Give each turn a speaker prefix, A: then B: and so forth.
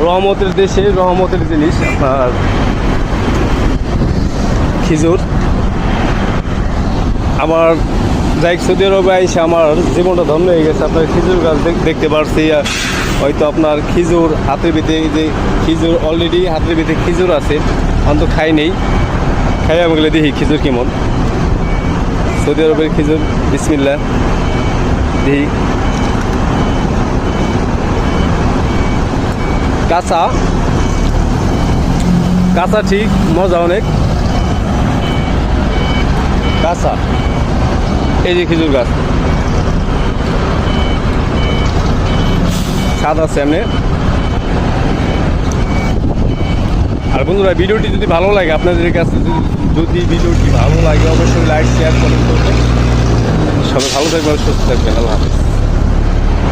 A: রহমতের দেশে রহমতের জিনিস আপনার খেজুর। আমার যাই সৌদি আরবে এসে আমার জীবনটা ধন্য হয়ে গেছে। আপনার খেজুর গাছ দেখতে পারছি, হয়তো আপনার খেজুর হাতের ভিতরে, যে খেজুর অলরেডি হাতের ভিতরে খেজুর আছে, অন্তত খাই নেই, খাই আমি গেলে দেখি খেজুর কেমন। সৌদি আরবের খেজুর বিসমিল্লাহ দেখি। কাঁচা কাঁচা ঠিক, মজা অনেক কাঁচা। এই যে খেজুর গাছ স্বাদ আছে এমনি। আর বন্ধুরা, ভিডিওটি যদি ভালো লাগে, আপনাদের কাছে যদি ভিডিওটি ভালো লাগে, অবশ্যই লাইক শেয়ার কমেন্ট করবেন। সবাই ভালো থাকবেন, সুস্থ থাকবেন। আল্লাহ হাফেজ।